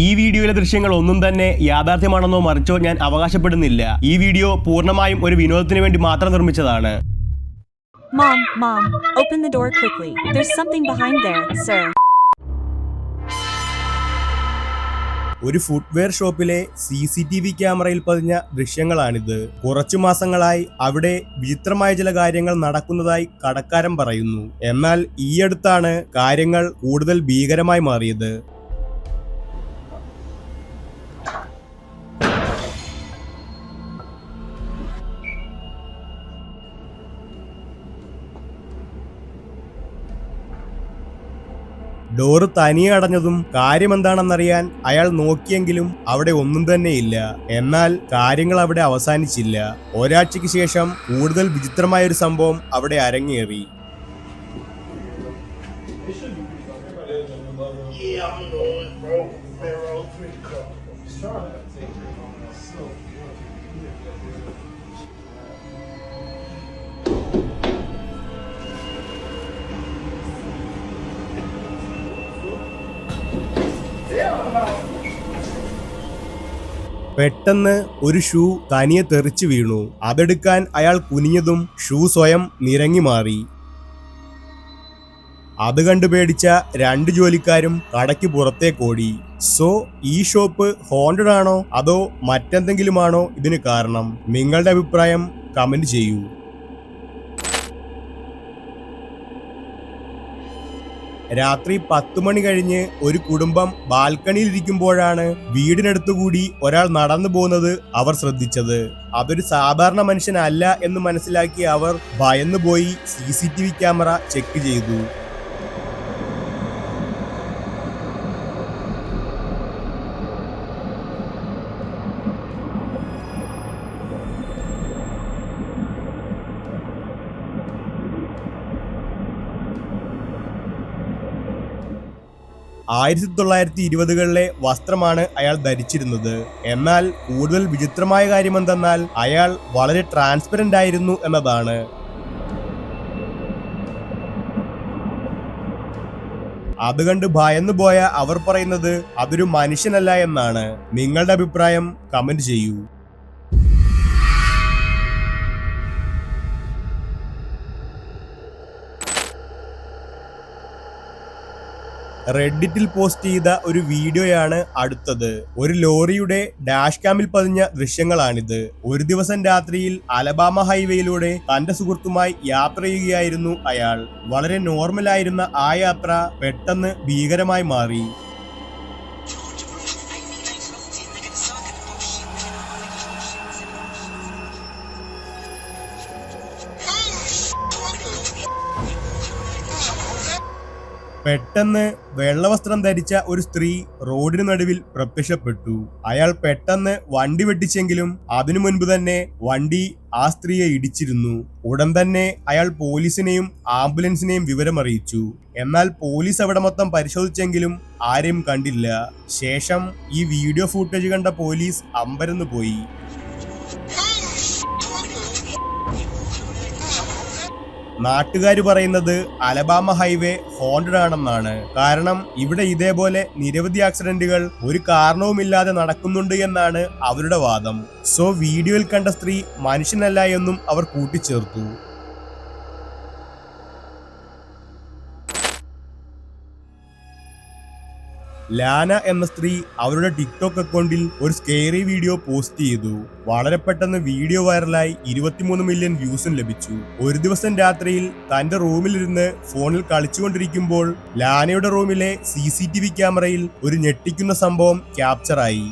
ഈ വീഡിയോയിലെ ദൃശ്യങ്ങൾ ഒന്നും തന്നെ യാഥാർത്ഥ്യമാണെന്നോ മറിച്ചോ ഞാൻ അവകാശപ്പെടുന്നില്ല. ഈ വീഡിയോ പൂർണ്ണമായും ഒരു വിനോദത്തിന് വേണ്ടി മാത്രം നിർമ്മിച്ചതാണ്. Mom, open the door quickly. There's something behind there, sir. ഒരു ഫുട്വെയർ ഷോപ്പിലെ CCTV ക്യാമറയിൽ പതിഞ്ഞ ദൃശ്യങ്ങളാണിത്. കുറച്ചു മാസങ്ങളായി അവിടെ വിചിത്രമായ ചില കാര്യങ്ങൾ നടക്കുന്നതായി കടക്കാരൻ പറയുന്നു. എന്നാൽ ഈയടുത്താണ് കാര്യങ്ങൾ കൂടുതൽ ഭീകരമായി മാറിയത്. ഡോറ് തനിയെ അടഞ്ഞതും കാര്യമെന്താണെന്നറിയാൻ അയാൾ നോക്കിയെങ്കിലും അവിടെ ഒന്നും തന്നെയില്ല. എന്നാൽ കാര്യങ്ങൾ അവിടെ അവസാനിച്ചില്ല. ഒരാഴ്ചയ്ക്ക് ശേഷം കൂടുതൽ വിചിത്രമായൊരു സംഭവം അവിടെ അരങ്ങേറി. പെട്ടെന്ന് ഒരു ഷൂ തനിയെ തെറിച്ചു വീണു. അതെടുക്കാൻ അയാൾ കുനിഞ്ഞതും ഷൂ സ്വയം നിരങ്ങി മാറി. അത് കണ്ടു പേടിച്ച 2 ജോലിക്കാരും കടയ്ക്ക് പുറത്തേക്കോടി. സോ ഈ ഷോപ്പ് ഹോണ്ടഡ് ആണോ അതോ മറ്റെന്തെങ്കിലുമാണോ ഇതിന് കാരണം? നിങ്ങളുടെ അഭിപ്രായം കമന്റ് ചെയ്യൂ. രാത്രി 10 മണി കഴിഞ്ഞ് ഒരു കുടുംബം ബാൽക്കണിയിൽ ഇരിക്കുമ്പോഴാണ് വീടിനടുത്തുകൂടി ഒരാൾ നടന്നു പോകുന്നത് അവർ ശ്രദ്ധിച്ചത്. അതൊരു സാധാരണ മനുഷ്യനല്ല എന്ന് മനസ്സിലാക്കി അവർ ഭയന്നുപോയി CCTV ക്യാമറ ചെക്ക് ചെയ്തു. ആയിരത്തി 1920കളിലെ വസ്ത്രമാണ് അയാൾ ധരിച്ചിരുന്നത്. എന്നാൽ കൂടുതൽ വിചിത്രമായ കാര്യമെന്തെന്നാൽ അയാൾ വളരെ ട്രാൻസ്പെറന്റ് ആയിരുന്നു എന്നതാണ്. അത് കണ്ട് ഭയന്നുപോയ അവർ പറയുന്നത് അതൊരു മനുഷ്യനല്ല എന്നാണ്. നിങ്ങളുടെ അഭിപ്രായം കമന്റ് ചെയ്യൂ. റെഡിറ്റിൽ പോസ്റ്റ് ചെയ്ത ഒരു വീഡിയോയാണ് അടുത്തത്. ഒരു ലോറിയുടെ ഡാഷ് ക്യാമിൽ പതിഞ്ഞ ദൃശ്യങ്ങളാണിത്. ഒരു ദിവസം രാത്രിയിൽ അലബാമ ഹൈവേയിലൂടെ തന്റെ സുഹൃത്തുമായി യാത്ര ചെയ്യുകയായിരുന്നു അയാൾ. വളരെ നോർമലായിരുന്ന ആ യാത്ര പെട്ടെന്ന് ഭീകരമായി മാറി. പെട്ടെന്ന് വെള്ളവസ്ത്രം ധരിച്ച ഒരു സ്ത്രീ റോഡിന് നടുവിൽ പ്രത്യക്ഷപ്പെട്ടു. അയാൾ പെട്ടെന്ന് വണ്ടി വെട്ടിച്ചെങ്കിലും അതിനു മുൻപ് തന്നെ വണ്ടി ആ സ്ത്രീയെ ഇടിച്ചിരുന്നു. ഉടൻ തന്നെ അയാൾ പോലീസിനെയും ആംബുലൻസിനെയും വിവരമറിയിച്ചു. എന്നാൽ പോലീസ് അവിടെ മൊത്തം പരിശോധിച്ചെങ്കിലും ആരെയും കണ്ടില്ല. ശേഷം ഈ വീഡിയോ ഫൂട്ടേജ് കണ്ട പോലീസ് അമ്പരന്ന് പോയി. നാട്ടുകാർ പറയുന്നത് അലബാമ ഹൈവേ ഹോണ്ടഡ് ആണെന്നാണ്. കാരണം ഇവിടെ ഇതേപോലെ നിരവധി ആക്സിഡന്റുകൾ ഒരു കാരണവുമില്ലാതെ നടക്കുന്നുണ്ട് എന്നാണ് അവരുടെ വാദം. സോ വീഡിയോയിൽ കണ്ട സ്ത്രീ മനുഷ്യനല്ല എന്നും അവർ കൂട്ടിച്ചേർത്തു. ലാന എന്ന സ്ത്രീ അവരുടെ ടിക്ടോക്ക് അക്കൗണ്ടിൽ ഒരു സ്കെയറി വീഡിയോ പോസ്റ്റ് ചെയ്തു. വളരെ പെട്ടെന്ന് വീഡിയോ വൈറലായി 23 മില്യൺ വ്യൂസും ലഭിച്ചു. ഒരു ദിവസം രാത്രിയിൽ തന്റെ റൂമിലിരുന്ന് ഫോണിൽ കളിച്ചുകൊണ്ടിരിക്കുമ്പോൾ ലാനയുടെ റൂമിലെ CCTV ക്യാമറയിൽ ഒരു ഞെട്ടിക്കുന്ന സംഭവം ക്യാപ്ചറായി.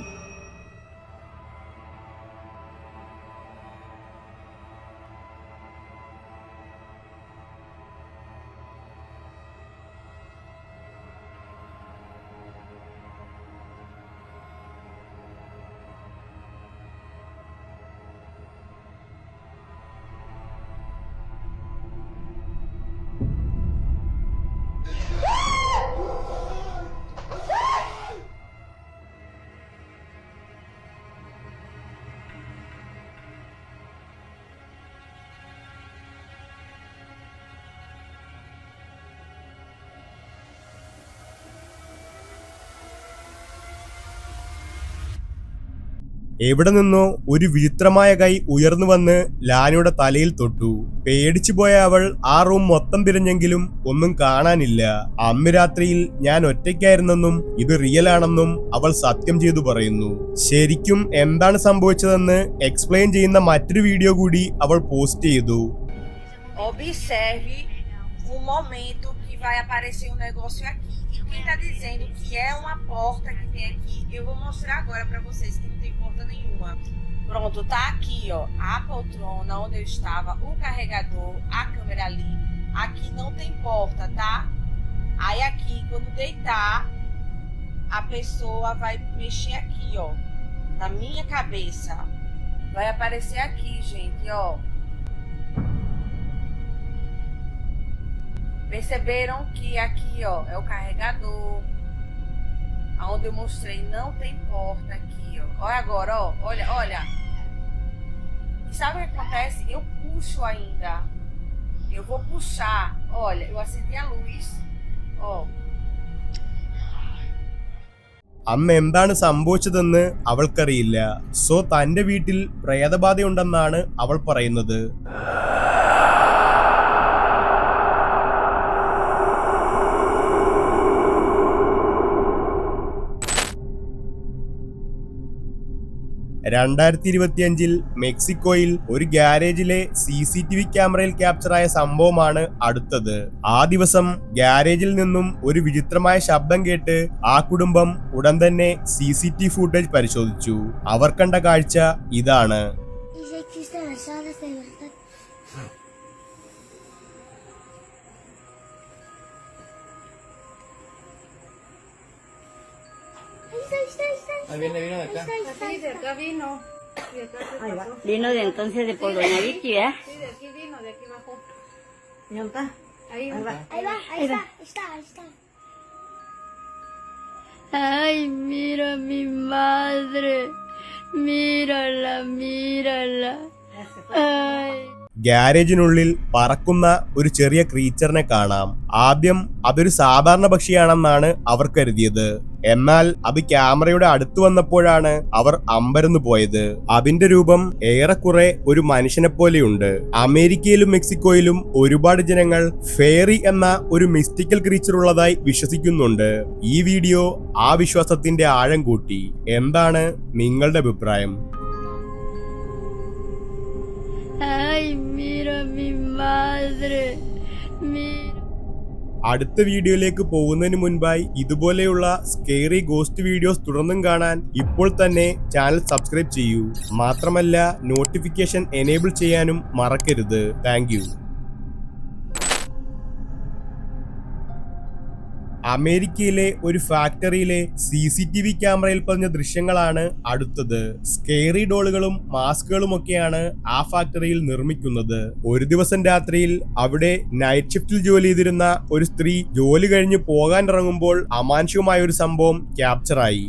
എവിടെ നിന്നോ ഒരു വിചിത്രമായ കൈ ഉയർന്നു വന്ന് ലാനയുടെ തലയിൽ തൊട്ടു. പേടിച്ചു പോയ അവൾ ആ റൂം മൊത്തം തിരഞ്ഞെങ്കിലും ഒന്നും കാണാനില്ല. അന്ന് രാത്രിയിൽ ഞാൻ ഒറ്റയ്ക്കായിരുന്നെന്നും ഇത് റിയൽ ആണെന്നും അവൾ സത്യം ചെയ്തു പറയുന്നു. ശരിക്കും എന്താണ് സംഭവിച്ചതെന്ന് എക്സ്പ്ലെയിൻ ചെയ്യുന്ന മറ്റൊരു വീഡിയോ കൂടി അവൾ പോസ്റ്റ് ചെയ്തു. Observe o momento que vai aparecer um negócio aqui. E quem tá dizendo que é uma porta que tem aqui, eu vou mostrar agora pra vocês que não tem porta nenhuma. Pronto, tá aqui, ó, a poltrona onde eu estava, o carregador, a câmera ali. Aqui não tem porta, tá? Aí aqui, quando deitar, a pessoa vai mexer aqui, ó, na minha cabeça. Vai aparecer aqui, gente, ó. Perceberam que aqui, ó, é o carregador. Aonde eu mostrei não tem porta aqui, ó. Olha agora, ó. Olha, olha. E sabe o que acontece? Eu puxo ainda. Eu vou puxar. Olha, eu acendi a luz. Ó. അന്ന് എന്താണ് സംഭവിച്ചതെന്ന് അവൾക്കറിയില്ല. So തന്റെ വീട്ടിൽ പ്രേതബാധയുണ്ടെന്നാണ് അവൾ പറയുന്നത്. (2025) മെക്സിക്കോയിൽ ഒരു ഗ്യാരേജിലെ CCTV ക്യാമറയിൽ ക്യാപ്ചറായ സംഭവമാണ് അടുത്തത്. ആ ദിവസം ഗ്യാരേജിൽ നിന്നും ഒരു വിചിത്രമായ ശബ്ദം കേട്ട് ആ കുടുംബം ഉടൻ തന്നെ CCTV ഫുട്ടേജ് പരിശോധിച്ചു. അവർ കണ്ട കാഴ്ച ഇതാണ്. Ahí viene, vino de acá. Sí, de acá vino. De acá se pasó. Vino de entonces de por Doña Vicky, ¿eh? Sí, de aquí vino, de aquí bajó. ¿Y dónde está? Ahí va. Ahí está. Ay, mira mi madre. Mírala. Ay. ഗ്യാരേജിനുള്ളിൽ പറക്കുന്ന ഒരു ചെറിയ ക്രീച്ചറിനെ കാണാം. ആദ്യം അതൊരു സാധാരണ പക്ഷിയാണെന്നാണ് അവർ കരുതിയത്. എന്നാൽ അത് ക്യാമറയുടെ അടുത്ത് വന്നപ്പോഴാണ് അവർ അമ്പരന്നു പോയത്. അതിന്റെ രൂപം ഏറെക്കുറെ ഒരു മനുഷ്യനെ പോലെയുണ്ട്. അമേരിക്കയിലും മെക്സിക്കോയിലും ഒരുപാട് ജനങ്ങൾ ഫെയറി എന്ന ഒരു മിസ്റ്റിക്കൽ ക്രീച്ചർ ഉള്ളതായി വിശ്വസിക്കുന്നുണ്ട്. ഈ വീഡിയോ ആ വിശ്വാസത്തിന്റെ ആഴം കൂട്ടി. എന്താണ് നിങ്ങളുടെ അഭിപ്രായം? Ay, mira mi madre. അടുത്ത വീഡിയോയിലേക്ക് പോകുന്നതിന് മുൻപായി ഇതുപോലെയുള്ള സ്കേറി ഗോസ്റ്റ് വീഡിയോസ് തുടർന്നും കാണാൻ ഇപ്പോൾ തന്നെ ചാനൽ സബ്സ്ക്രൈബ് ചെയ്യൂ. മാത്രമല്ല നോട്ടിഫിക്കേഷൻ എനേബിൾ ചെയ്യാനും മറക്കരുത്. Thank you. അമേരിക്കയിലെ ഒരു ഫാക്ടറിയിലെ CCTV ക്യാമറയിൽ പതിഞ്ഞ ദൃശ്യങ്ങളാണ് അടുത്തത്. സ്കേറി ഡോളുകളും മാസ്കുകളും ഒക്കെയാണ് ആ ഫാക്ടറിയിൽ നിർമ്മിക്കുന്നത്. ഒരു ദിവസം രാത്രിയിൽ അവിടെ നൈറ്റ് ഷിഫ്റ്റിൽ ജോലി ചെയ്തിരുന്ന ഒരു സ്ത്രീ ജോലി കഴിഞ്ഞ് പോകാൻ ഇറങ്ങുമ്പോൾ അമാനുഷികമായ ഒരു സംഭവം ക്യാപ്ചറായി.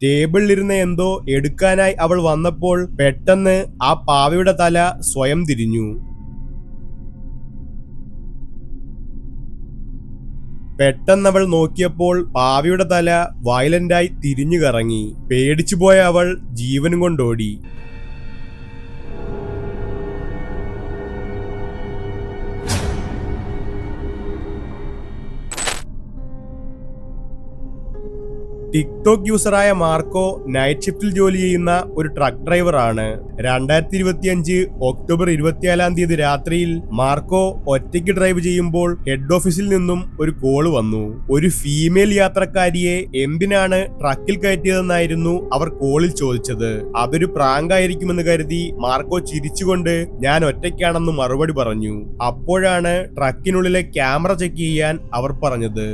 ടേബിളിലിരുന്ന എന്തോ എടുക്കാനായി അവൾ വന്നപ്പോൾ പെട്ടെന്ന് ആ പാവയുടെ തല സ്വയം തിരിഞ്ഞു. പെട്ടെന്നവൾ നോക്കിയപ്പോൾ പാവയുടെ തല വയലന്റായി തിരിഞ്ഞു കറങ്ങി. പേടിച്ചുപോയ അവൾ ജീവനും കൊണ്ടോടി. ടിക്ടോക്ക് യൂസറായ മാർക്കോ നൈറ്റ് ഷിഫ്റ്റിൽ ജോലി ചെയ്യുന്ന ഒരു ട്രക്ക് ഡ്രൈവറാണ്. 2025 ഒക്ടോബർ 24 രാത്രിയിൽ മാർക്കോ ഒറ്റയ്ക്ക് ഡ്രൈവ് ചെയ്യുമ്പോൾ ഹെഡ് ഓഫീസിൽ നിന്നും ഒരു കോള് വന്നു. ഒരു ഫീമെയിൽ യാത്രക്കാരിയെ എന്തിനാണ് ട്രക്കിൽ കയറ്റിയതെന്നായിരുന്നു അവർ കോളിൽ ചോദിച്ചത്. അതൊരു പ്രാങ്കായിരിക്കുമെന്ന് കരുതി മാർക്കോ ചിരിച്ചുകൊണ്ട് ഞാൻ ഒറ്റയ്ക്കാണെന്ന് മറുപടി പറഞ്ഞു. അപ്പോഴാണ് ട്രക്കിനുള്ളിലെ ക്യാമറ ചെക്ക് ചെയ്യാൻ അവർ പറഞ്ഞത്.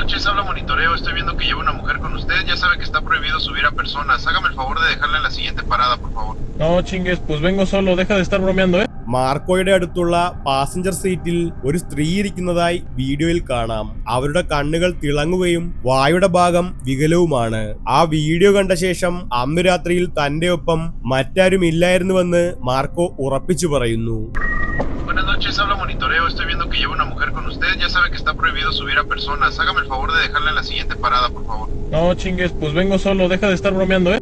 noches, habla Monitoreo. Estoy viendo que lleva una mujer con usted. Ya sabe que está prohibido subir a personas. Hágame el favor de dejarla en la siguiente parada, por favor. No chingues, pues vengo solo, deja de estar bromeando, മാർക്കോയുടെ അടുത്തുള്ള passenger സീറ്റിൽ ഒരു സ്ത്രീ ഇരിക്കുന്നതായി വീഡിയോയിൽ കാണാം. അവരുടെ കണ്ണുകൾ തിളങ്ങുകയും വായുടെ ഭാഗം വികലവുമാണ്. ആ വീഡിയോ കണ്ട ശേഷം അന്നു രാത്രിയിൽ തന്റെ ഒപ്പം മറ്റാരും ഇല്ലായിരുന്നുവെന്ന് മാർക്കോ ഉറപ്പിച്ചു പറയുന്നു. Buenas noches, habla Monitoreo. Estoy viendo que lleva una mujer con usted. Ya sabe que está prohibido subir a personas. Hágame el favor de dejarla en la siguiente parada, por favor. No chingues, pues vengo solo, deja de estar bromeando,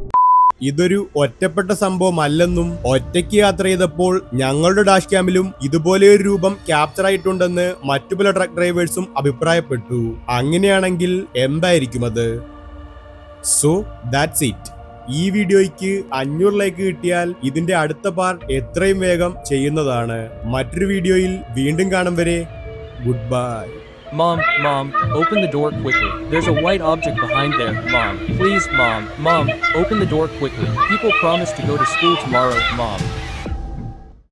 ഇതൊരു ഒറ്റപ്പെട്ട സംഭവമല്ലെന്നും ഒറ്റയ്ക്ക് യാത്ര ചെയ്തപ്പോൾ ഞങ്ങളുടെ dash ക്യാമിലും ഇതുപോലെയൊരു രൂപം capture ആയിട്ടുണ്ടെന്ന് മറ്റു പല truck ഡ്രൈവേഴ്സും അഭിപ്രായപ്പെട്ടു. അങ്ങനെയാണെങ്കിൽ എന്തായിരിക്കും അത്? So that's it. ഈ വീഡിയോയ്ക്ക് 500 ലൈക്ക് കിട്ടിയാൽ ഇതിന്റെ അടുത്ത പാർട്ട് എത്രയും വേഗം ചെയ്യുന്നതാണ്. മറ്റൊരു വീഡിയോയിൽ വീണ്ടും കാണും വരെ good bye. Mom, open the door quickly. There's a white object behind there. Mom, please, Mom, open the door quickly. People promise to go to school tomorrow, Mom.